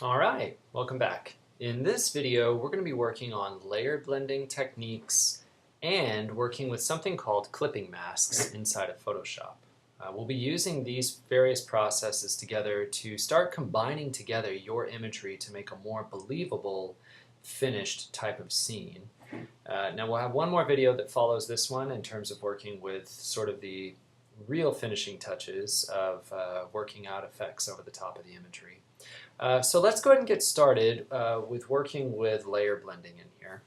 Alright, welcome back. In this video, we're going to be working on layer blending techniques and working with something called clipping masks inside of Photoshop. We'll be using these various processes together to start combining together your imagery to make a more believable, finished type of scene. Now we'll have one more video that follows this one in terms of working with sort of the real finishing touches of working out effects over the top of the imagery. So let's go ahead and get started with working with layer blending in here.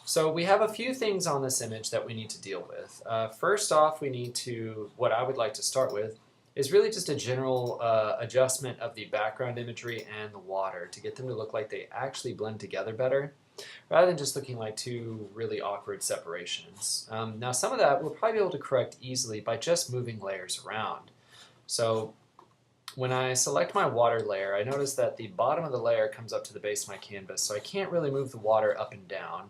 So we have a few things on this image that we need to deal with. First off, what I would like to start with is really just a general adjustment of the background imagery and the water to get them to look like they actually blend together better, rather than just looking like two really awkward separations. Now some of that we'll probably be able to correct easily by just moving layers around. So when I select my water layer, I notice that the bottom of the layer comes up to the base of my canvas, so I can't really move the water up and down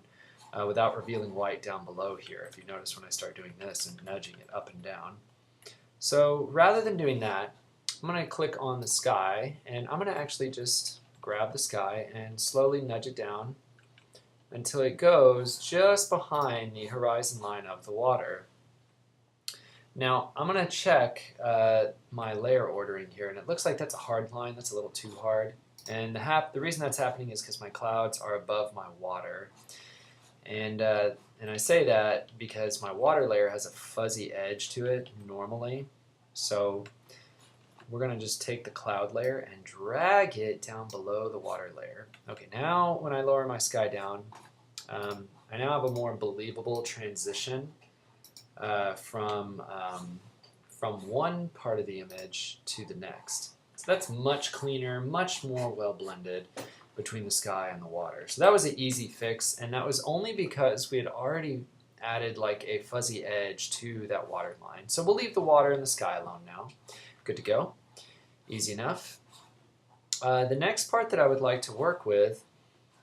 without revealing white down below here, if you notice when I start doing this and nudging it up and down. So rather than doing that, I'm going to click on the sky, and I'm going to actually just grab the sky and slowly nudge it down until it goes just behind the horizon line of the water. Now I'm going to check my layer ordering here, and it looks like that's a hard line. That's a little too hard. And the reason that's happening is because my clouds are above my water. And I say that because my water layer has a fuzzy edge to it normally. So we're going to just take the cloud layer and drag it down below the water layer. Okay, now when I lower my sky down, I now have a more believable transition from one part of the image to the next. So that's much cleaner, much more well blended between the sky and the water. So that was an easy fix, and that was only because we had already added like a fuzzy edge to that water line. So we'll leave the water and the sky alone now. Good to go. Easy enough. The next part that I would like to work with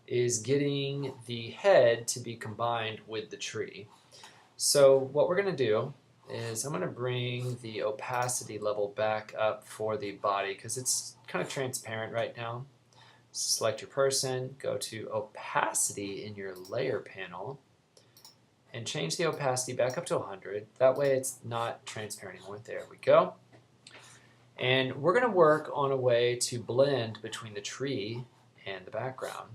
is getting the head to be combined with the tree. So what we're going to do is I'm going to bring the opacity level back up for the body because it's kind of transparent right now. Select your person, go to opacity in your layer panel, and change the opacity back up to 100. That way it's not transparent anymore. There we go. And we're going to work on a way to blend between the tree and the background.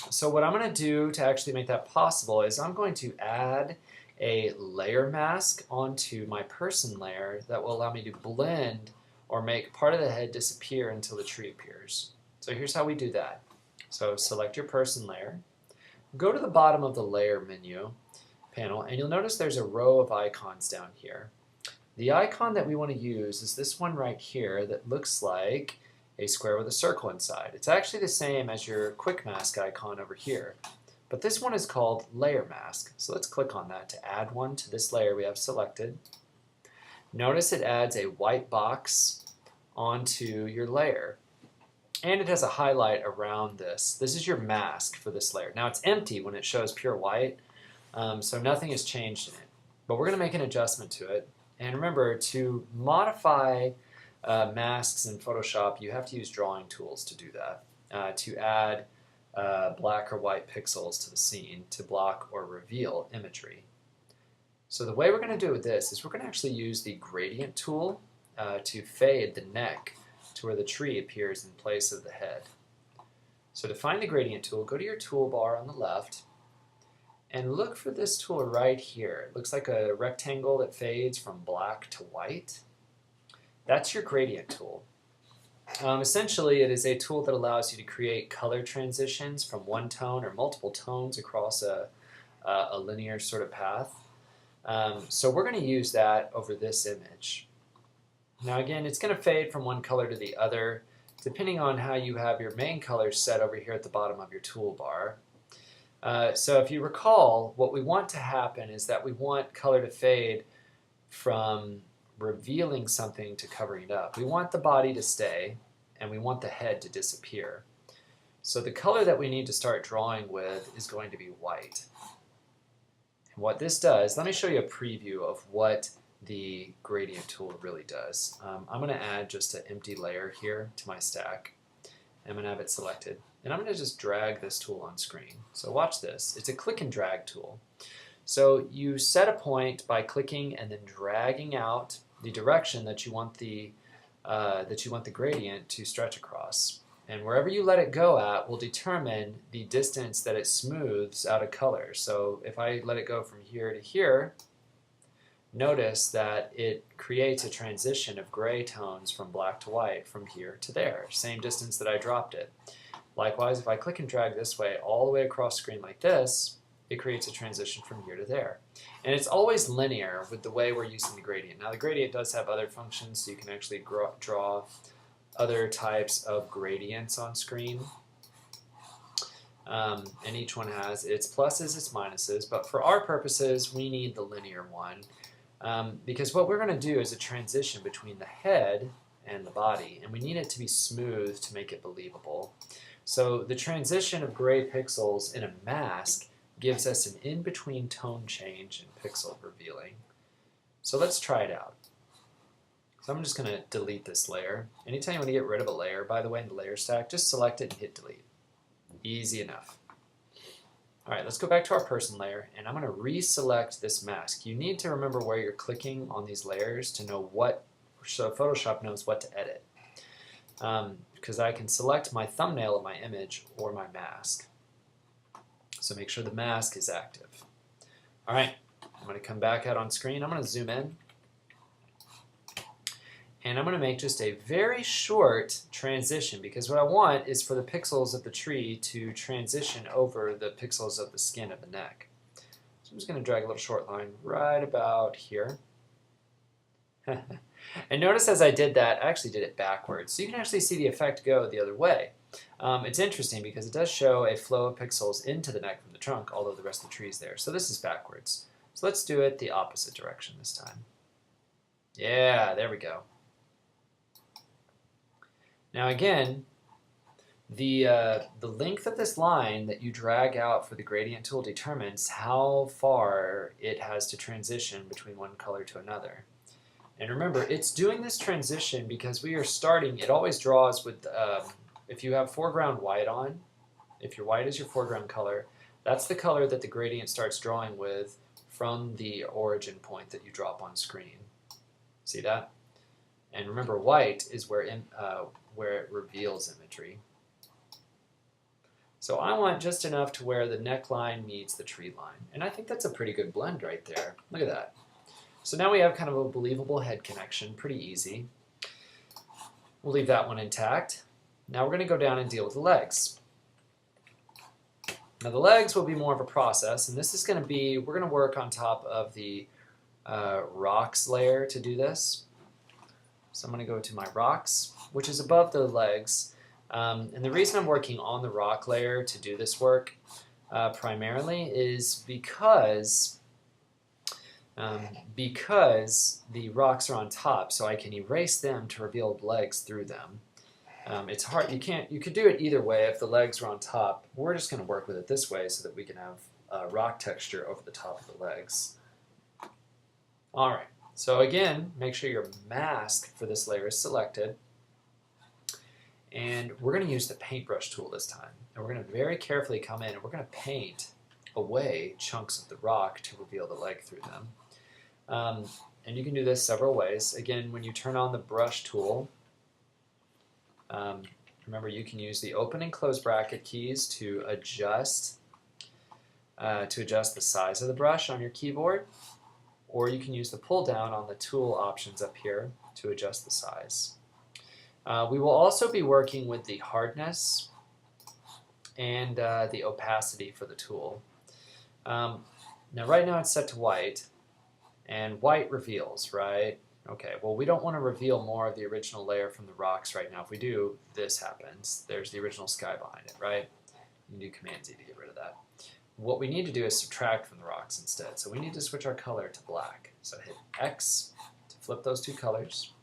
So what I'm going to do to actually make that possible is I'm going to add a layer mask onto my person layer that will allow me to blend or make part of the head disappear until the tree appears. So here's how we do that. So select your person layer, go to the bottom of the layer menu panel, and you'll notice there's a row of icons down here. The icon that we want to use is this one right here that looks like a square with a circle inside. It's actually the same as your quick mask icon over here, but this one is called layer mask. So let's click on that to add one to this layer we have selected. Notice it adds a white box onto your layer, and it has a highlight around this. This is your mask for this layer. Now it's empty when it shows pure white, so nothing has changed in it, but we're going to make an adjustment to it. And remember, to modify masks in Photoshop, you have to use drawing tools to do that, to add black or white pixels to the scene to block or reveal imagery. So the way we're going to do it with this is we're going to actually use the gradient tool to fade the neck to where the tree appears in place of the head. So to find the gradient tool, go to your toolbar on the left and look for this tool right here. It looks like a rectangle that fades from black to white. That's your gradient tool. Essentially, it is a tool that allows you to create color transitions from one tone or multiple tones across a linear sort of path. So we're going to use that over this image. Now again, it's going to fade from one color to the other, depending on how you have your main colors set over here at the bottom of your toolbar. So if you recall, what we want to happen is that we want color to fade from revealing something to covering it up. We want the body to stay, and we want the head to disappear. So the color that we need to start drawing with is going to be white. And what this does, let me show you a preview of what the gradient tool really does. I'm going to add just an empty layer here to my stack. I'm going to have it selected. And I'm going to just drag this tool on screen. So watch this. It's a click and drag tool. So you set a point by clicking and then dragging out the direction that you want the gradient to stretch across. And wherever you let it go at will determine the distance that it smooths out of color. So if I let it go from here to here, notice that it creates a transition of gray tones from black to white from here to there, same distance that I dropped it. Likewise, if I click and drag this way all the way across the screen like this, it creates a transition from here to there. And it's always linear with the way we're using the gradient. Now the gradient does have other functions, so you can actually draw other types of gradients on screen. And each one has its pluses, its minuses, but for our purposes we need the linear one because what we're going to do is a transition between the head and the body, and we need it to be smooth to make it believable. So the transition of gray pixels in a mask gives us an in-between tone change and pixel revealing. So let's try it out. So I'm just going to delete this layer. Anytime you want to get rid of a layer, by the way, in the layer stack, just select it and hit delete. Easy enough. Alright, let's go back to our person layer, and I'm going to reselect this mask. You need to remember where you're clicking on these layers to know what, so Photoshop knows what to edit. Because I can select my thumbnail of my image or my mask. So make sure the mask is active. Alright, I'm going to come back out on screen. I'm going to zoom in. And I'm going to make just a very short transition because what I want is for the pixels of the tree to transition over the pixels of the skin of the neck. So I'm just going to drag a little short line right about here. And notice as I did that, I actually did it backwards. So you can actually see the effect go the other way. It's interesting because it does show a flow of pixels into the neck from the trunk, although the rest of the tree is there. So this is backwards. So let's do it the opposite direction this time. Yeah, there we go. Now again, the length of this line that you drag out for the gradient tool determines how far it has to transition between one color to another. And remember, it's doing this transition because we are starting, it always draws with, if you have foreground white on, if your white is your foreground color, that's the color that the gradient starts drawing with from the origin point that you drop on screen. See that? And remember, white is where it reveals imagery. So I want just enough to where the neckline meets the tree line. And I think that's a pretty good blend right there. Look at that. So now we have kind of a believable head connection, pretty easy. We'll leave that one intact. Now we're going to go down and deal with the legs. Now the legs will be more of a process, and this is going to be, we're going to work on top of the rocks layer to do this. So I'm going to go to my rocks, which is above the legs. And the reason I'm working on the rock layer to do this work primarily is because the rocks are on top, so I can erase them to reveal the legs through them. It's hard, you could do it either way. If the legs are on top, we're just going to work with it this way so that we can have rock texture over the top of the legs. Alright, so again, make sure your mask for this layer is selected. And we're going to use the paintbrush tool this time. And we're going to very carefully come in and we're going to paint away chunks of the rock to reveal the leg through them. And you can do this several ways. Again, when you turn on the brush tool, remember you can use the open and close bracket keys to adjust the size of the brush on your keyboard, or you can use the pull down on the tool options up here to adjust the size. We will also be working with the hardness and the opacity for the tool. Now right now it's set to white, and white reveals, right? Okay, well we don't want to reveal more of the original layer from the rocks right now. If we do, this happens. There's the original sky behind it, right? You can do Command Z to get rid of that. What we need to do is subtract from the rocks instead. So we need to switch our color to black. So hit X to flip those two colors.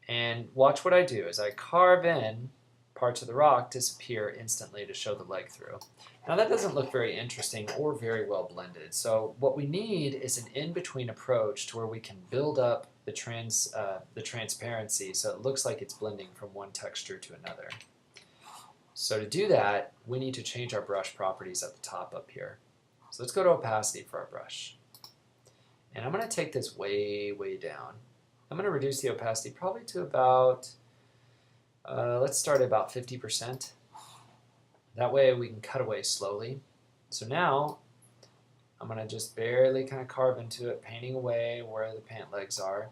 And watch what I do as I carve in parts of the rock disappear instantly to show the leg through. Now that doesn't look very interesting or very well blended, so what we need is an in-between approach to where we can build up the transparency so it looks like it's blending from one texture to another. So to do that, we need to change our brush properties at the top up here. So let's go to opacity for our brush. And I'm going to take this way, way down. I'm going to reduce the opacity probably to about, let's start at about 50%. That way we can cut away slowly. So now I'm going to just barely kind of carve into it, painting away where the pant legs are.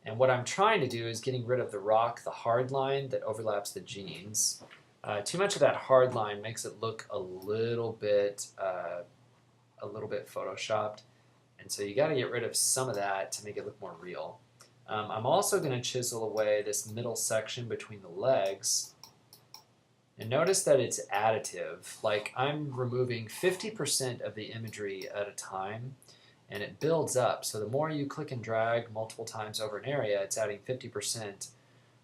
And what I'm trying to do is getting rid of the rock, the hard line that overlaps the jeans. Too much of that hard line makes it look a little bit photoshopped. And so you got to get rid of some of that to make it look more real. I'm also going to chisel away this middle section between the legs. And notice that it's additive. Like I'm removing 50% of the imagery at a time, and it builds up. So the more you click and drag multiple times over an area, it's adding 50%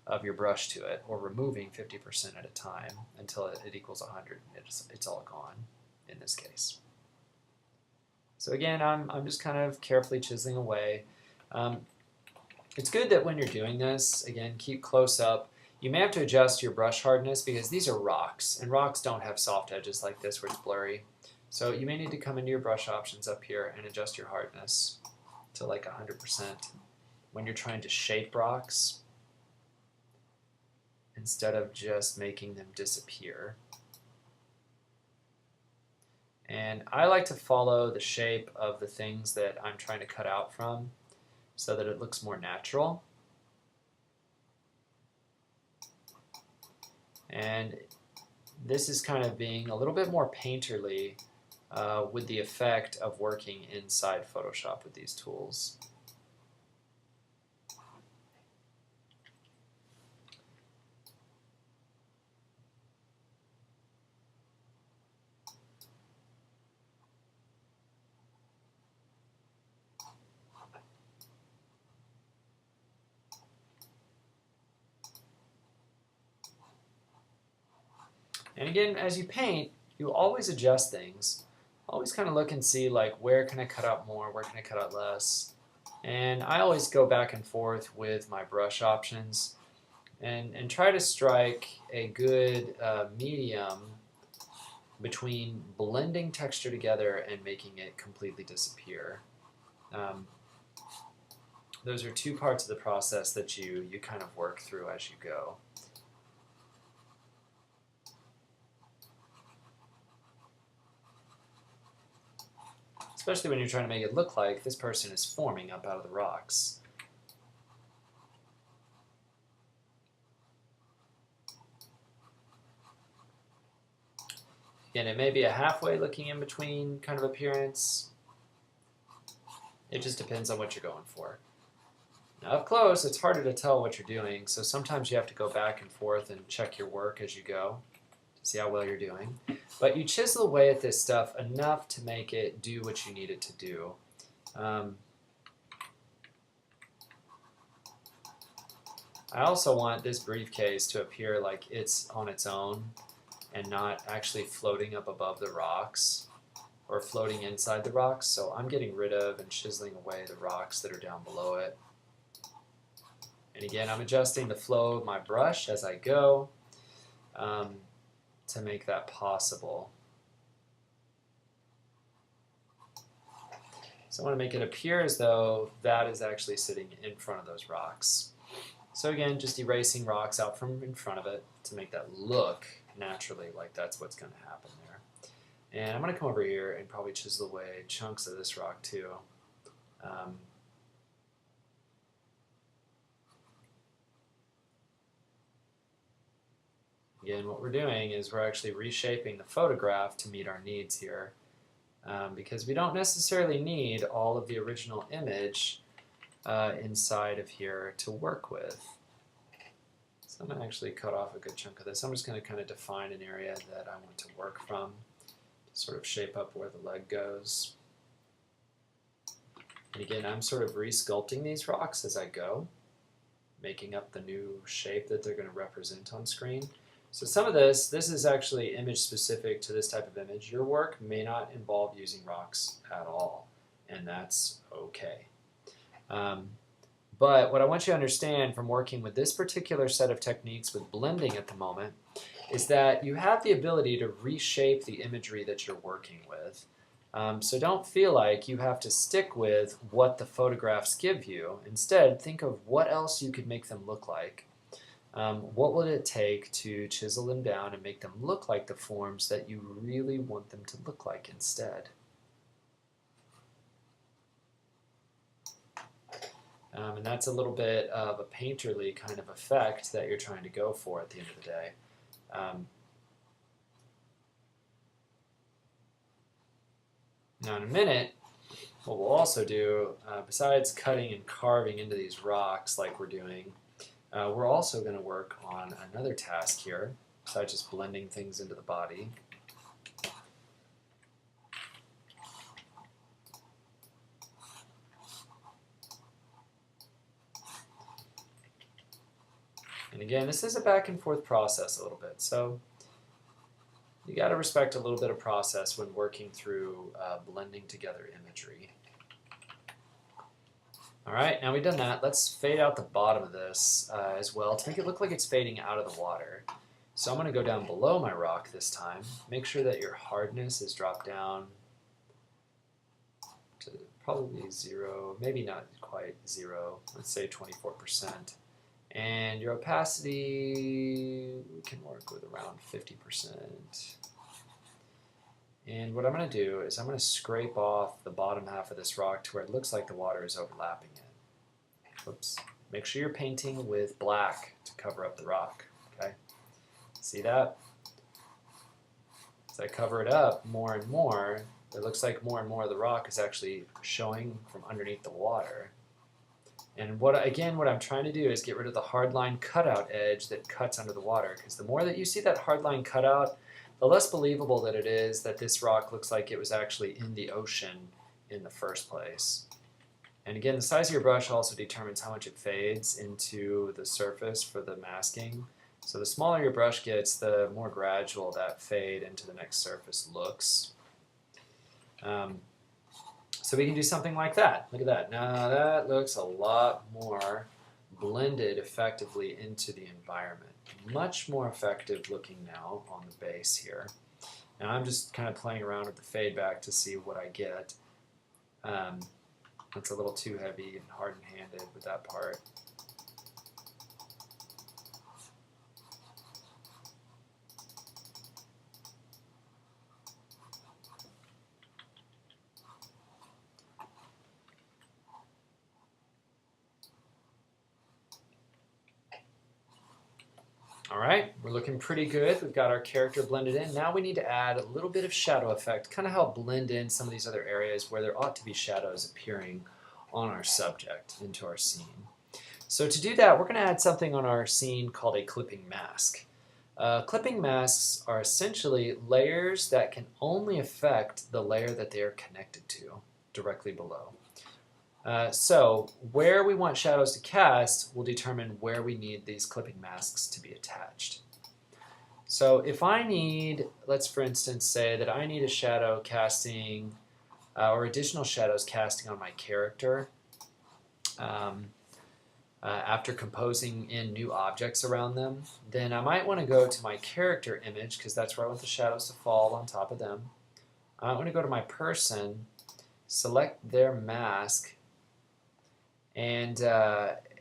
of your brush to it, or removing 50% at a time until it equals 100. It's all gone in this case. So again, I'm just kind of carefully chiseling away. It's good that when you're doing this, again, keep close up. You may have to adjust your brush hardness because these are rocks, and rocks don't have soft edges like this where it's blurry. So you may need to come into your brush options up here and adjust your hardness to like 100% when you're trying to shape rocks instead of just making them disappear. And I like to follow the shape of the things that I'm trying to cut out from so that it looks more natural. And this is kind of being a little bit more painterly with the effect of working inside Photoshop with these tools. And again, as you paint, you always adjust things. Always kind of look and see like where can I cut out more, where can I cut out less. And I always go back and forth with my brush options and try to strike a good medium between blending texture together and making it completely disappear. Those are two parts of the process that you kind of work through as you go. Especially when you're trying to make it look like this person is forming up out of the rocks. Again, it may be a halfway looking in between kind of appearance. It just depends on what you're going for. Now up close, it's harder to tell what you're doing, so sometimes you have to go back and forth and check your work as you go to see how well you're doing. But you chisel away at this stuff enough to make it do what you need it to do. I also want this briefcase to appear like it's on its own and not actually floating up above the rocks or floating inside the rocks. So I'm getting rid of and chiseling away the rocks that are down below it. And again, I'm adjusting the flow of my brush as I go to make that possible. So I want to make it appear as though that is actually sitting in front of those rocks. So again, just erasing rocks out from in front of it to make that look naturally like that's what's going to happen there. And I'm going to come over here and probably chisel away chunks of this rock too. Again, what we're doing is we're actually reshaping the photograph to meet our needs here because we don't necessarily need all of the original image inside of here to work with. So I'm going to actually cut off a good chunk of this. I'm just going to kind of define an area that I want to work from to sort of shape up where the leg goes. And again, I'm sort of re-sculpting these rocks as I go, making up the new shape that they're going to represent on screen. So some of this is actually image specific to this type of image. Your work may not involve using rocks at all, and that's okay. But what I want you to understand from working with this particular set of techniques with blending at the moment is that you have the ability to reshape the imagery that you're working with. So don't feel like you have to stick with what the photographs give you. Instead, think of what else you could make them look like. What would it take to chisel them down and make them look like the forms that you really want them to look like instead? And that's a little bit of a painterly kind of effect that you're trying to go for at the end of the day. Now in a minute, what we'll also do, besides cutting and carving into these rocks like we're doing, we're also going to work on another task here, besides just blending things into the body. And again, this is a back and forth process a little bit, so you got to respect a little bit of process when working through blending together imagery. Alright, now we've done that. Let's fade out the bottom of this as well to make it look like it's fading out of the water. So I'm going to go down below my rock this time. Make sure that your hardness is dropped down to probably 0, maybe not quite 0, let's say 24%. And your opacity, we can work with around 50%. And what I'm going to do is I'm going to scrape off the bottom half of this rock to where it looks like the water is overlapping it. Oops. Make sure you're painting with black to cover up the rock. Okay? See that? As I cover it up more and more, it looks like more and more of the rock is actually showing from underneath the water. And what I'm trying to do is get rid of the hardline cutout edge that cuts under the water, because the more that you see that hardline cutout, the less believable that it is that this rock looks like it was actually in the ocean in the first place. And again, the size of your brush also determines how much it fades into the surface for the masking. So the smaller your brush gets, the more gradual that fade into the next surface looks. So we can do something like that. Look at that. Now that looks a lot more blended effectively into the environment. Much more effective looking now on the base here. Now I'm just kind of playing around with the fade back to see what I get. That's a little too heavy and hard-handed with that part. Alright, we're looking pretty good. We've got our character blended in. Now we need to add a little bit of shadow effect, kind of help blend in some of these other areas where there ought to be shadows appearing on our subject into our scene. So to do that, we're going to add something on our scene called a clipping mask. Clipping masks are essentially layers that can only affect the layer that they are connected to directly below. So where we want shadows to cast will determine where we need these clipping masks to be attached. So if I need, let's for instance say that I need a shadow casting or additional shadows casting on my character after composing in new objects around them, then I might want to go to my character image, because that's where I want the shadows to fall on top of them. I want to go to my person, select their mask, and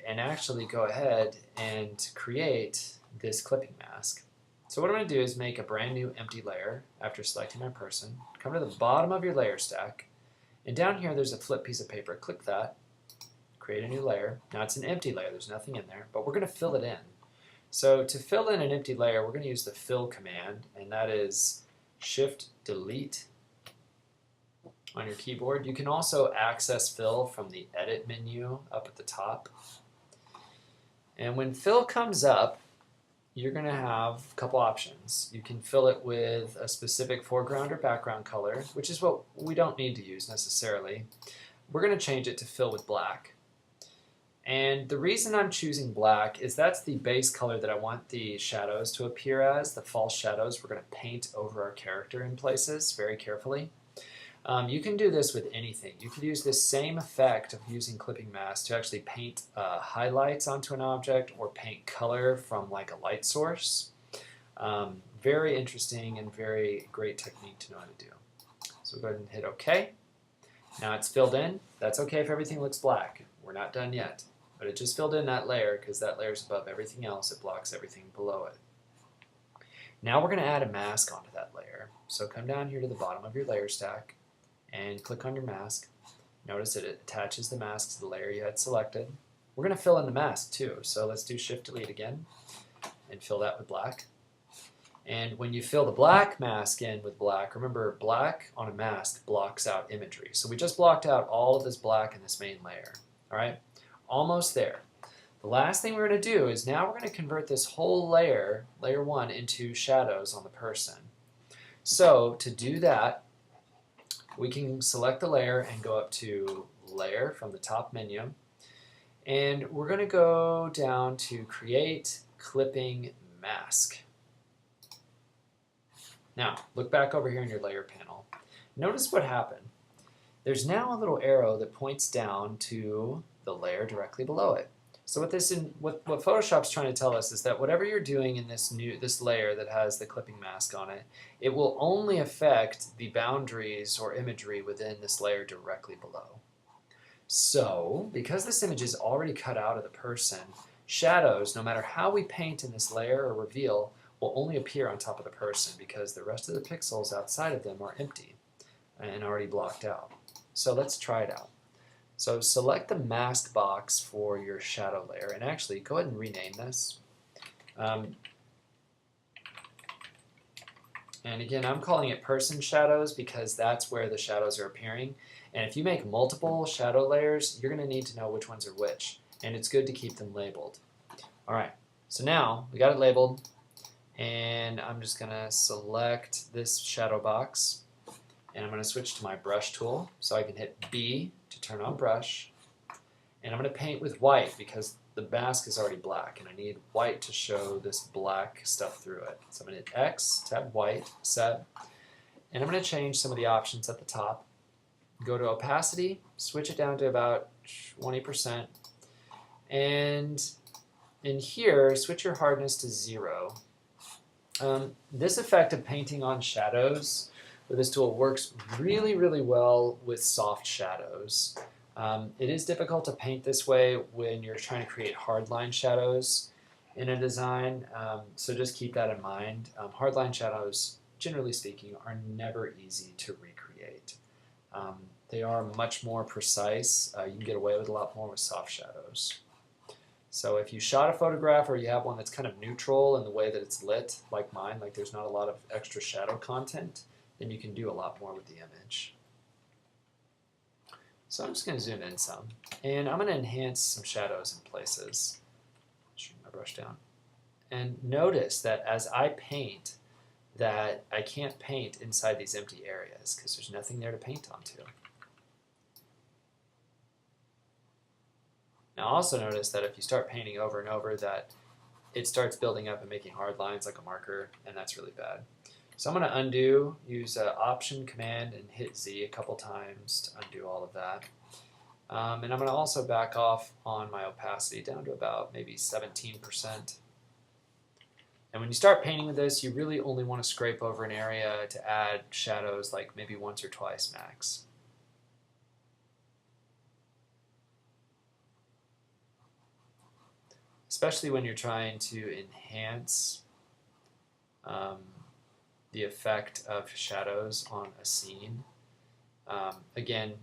actually go ahead and create this clipping mask. So what I'm going to do is make a brand new empty layer after selecting my person. Come to the bottom of your layer stack, and down here there's a flip piece of paper. Click that, create a new layer. Now it's an empty layer, there's nothing in there, but we're going to fill it in. So to fill in an empty layer, we're going to use the fill command, and that is Shift-Delete on your keyboard. You can also access fill from the edit menu up at the top. And when fill comes up, you're going to have a couple options. You can fill it with a specific foreground or background color, which is what we don't need to use necessarily. We're going to change it to fill with black. And the reason I'm choosing black is that's the base color that I want the shadows to appear as, the false shadows we're going to paint over our character in places very carefully. You can do this with anything. You could use this same effect of using clipping mask to actually paint highlights onto an object or paint color from like a light source. Very interesting and very great technique to know how to do. So we'll go ahead and hit OK. Now it's filled in. That's okay if everything looks black. We're not done yet. But it just filled in that layer because that layer is above everything else. It blocks everything below it. Now we're going to add a mask onto that layer. So come down here to the bottom of your layer stack and click on your mask. Notice that it attaches the mask to the layer you had selected. We're going to fill in the mask too. So let's do Shift-Delete again and fill that with black. And when you fill the black mask in with black, remember black on a mask blocks out imagery. So we just blocked out all of this black in this main layer. All right? Almost there. The last thing we're going to do is now we're going to convert this whole layer, layer 1, into shadows on the person. So to do that, we can select the layer and go up to Layer from the top menu. And we're going to go down to Create Clipping Mask. Now, look back over here in your layer panel. Notice what happened. There's now a little arrow that points down to the layer directly below it. So what Photoshop's trying to tell us is that whatever you're doing in this layer that has the clipping mask on it, it will only affect the boundaries or imagery within this layer directly below. So, because this image is already cut out of the person, shadows, no matter how we paint in this layer or reveal, will only appear on top of the person because the rest of the pixels outside of them are empty and already blocked out. So let's try it out. So select the mask box for your shadow layer, and actually go ahead and rename this. And again, I'm calling it person shadows because that's where the shadows are appearing. And if you make multiple shadow layers, you're going to need to know which ones are which. And it's good to keep them labeled. All right, so now we got it labeled. And I'm just going to select this shadow box. And I'm going to switch to my brush tool. So I can hit B to turn on brush. And I'm going to paint with white because the mask is already black. And I need white to show this black stuff through it. So I'm going to hit X, tab white, set. And I'm going to change some of the options at the top. Go to opacity, switch it down to about 20%. And in here, switch your hardness to 0. This effect of painting on shadows with this tool works really, really well with soft shadows. It is difficult to paint this way when you're trying to create hardline shadows in a design, so just keep that in mind. Hardline shadows, generally speaking, are never easy to recreate. They are much more precise. You can get away with a lot more with soft shadows. So if you shot a photograph or you have one that's kind of neutral in the way that it's lit, like mine, like there's not a lot of extra shadow content, then you can do a lot more with the image. So I'm just going to zoom in some, and I'm going to enhance some shadows in places. Shrink my brush down. And notice that as I paint, that I can't paint inside these empty areas because there's nothing there to paint onto. Now also notice that if you start painting over and over that it starts building up and making hard lines like a marker, and that's really bad. So I'm going to undo, use Option Command and hit Z a couple times to undo all of that. And I'm going to also back off on my opacity down to about maybe 17%. And when you start painting with this, you really only want to scrape over an area to add shadows like maybe once or twice max. Especially when you're trying to enhance the effect of shadows on a scene. Again,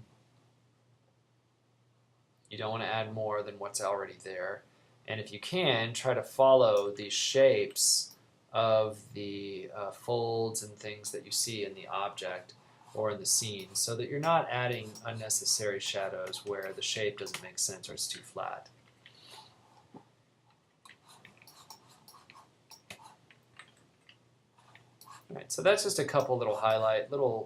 you don't want to add more than what's already there. And if you can, try to follow the shapes of the folds and things that you see in the object or in the scene so that you're not adding unnecessary shadows where the shape doesn't make sense or it's too flat. Alright, so that's just a couple little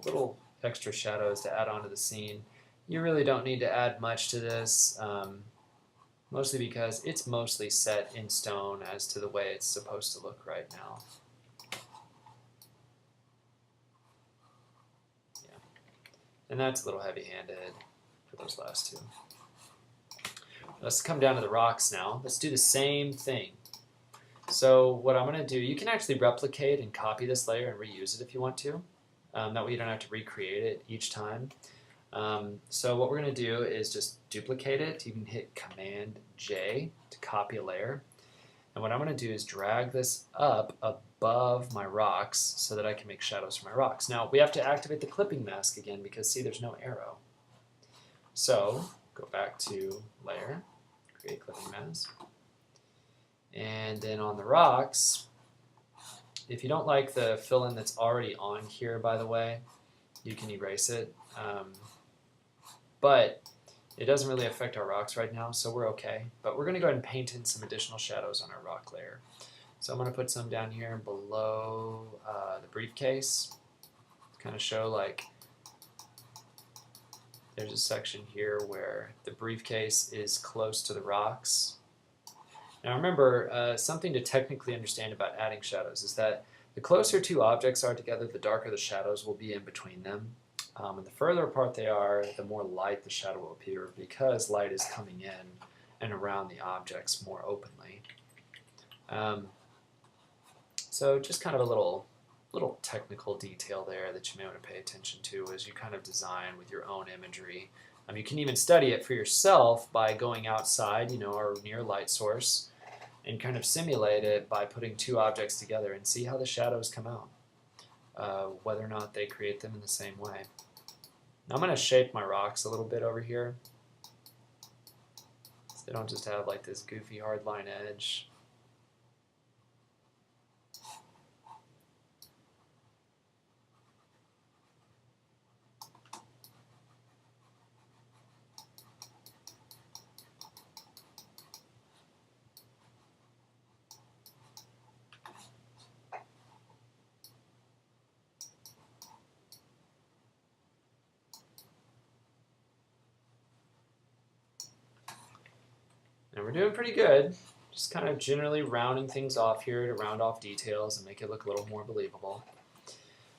little extra shadows to add onto the scene. You really don't need to add much to this. mostly because it's mostly set in stone as to the way it's supposed to look right now. Yeah, and that's a little heavy-handed for those last two. Let's come down to the rocks now. Let's do the same thing. So what I'm going to do, you can actually replicate and copy this layer and reuse it if you want to. That way you don't have to recreate it each time. So what we're going to do is just duplicate it. You can hit Command J to copy a layer. And what I'm going to do is drag this up above my rocks so that I can make shadows for my rocks. Now we have to activate the clipping mask again because see there's no arrow. So go back to Layer, create clipping mask. And then on the rocks, if you don't like the fill-in that's already on here, by the way, you can erase it. But it doesn't really affect our rocks right now, so we're okay. But we're going to go ahead and paint in some additional shadows on our rock layer. So I'm going to put some down here below the briefcase to kind of show like there's a section here where the briefcase is close to the rocks. Now remember, something to technically understand about adding shadows is that the closer two objects are together, the darker the shadows will be in between them. And the further apart they are, the more light the shadow will appear because light is coming in and around the objects more openly. So just kind of a little technical detail there that you may want to pay attention to as you kind of design with your own imagery. You can even study it for yourself by going outside, or near a light source, and kind of simulate it by putting two objects together and see how the shadows come out, whether or not they create them in the same way. Now I'm going to shape my rocks a little bit over here so they don't just have like this goofy hard line edge. And we're doing pretty good, just kind of generally rounding things off here to round off details and make it look a little more believable.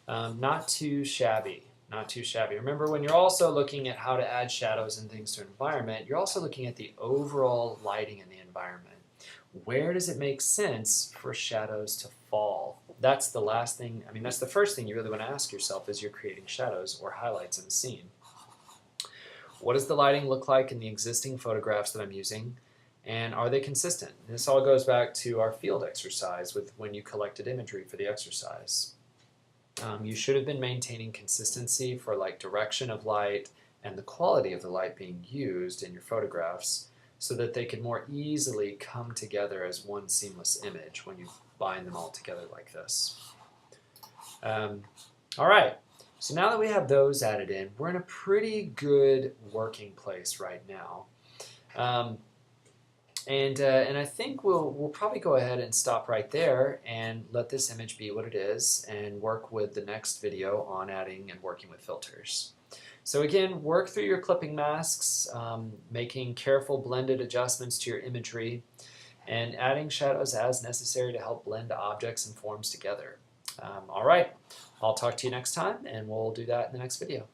Not too shabby, not too shabby. Remember, when you're also looking at how to add shadows and things to an environment, you're also looking at the overall lighting in the environment. Where does it make sense for shadows to fall? That's the last thing, that's the first thing you really want to ask yourself as you're creating shadows or highlights in the scene. What does the lighting look like in the existing photographs that I'm using? And are they consistent? And this all goes back to our field exercise with when you collected imagery for the exercise. You should have been maintaining consistency for like direction of light and the quality of the light being used in your photographs so that they could more easily come together as one seamless image when you bind them all together like this. All right, so now that we have those added in, we're in a pretty good working place right now. And I think we'll probably go ahead and stop right there and let this image be what it is and work with the next video on adding and working with filters. So again, work through your clipping masks, making careful blended adjustments to your imagery, and adding shadows as necessary to help blend objects and forms together. All right, I'll talk to you next time, and we'll do that in the next video.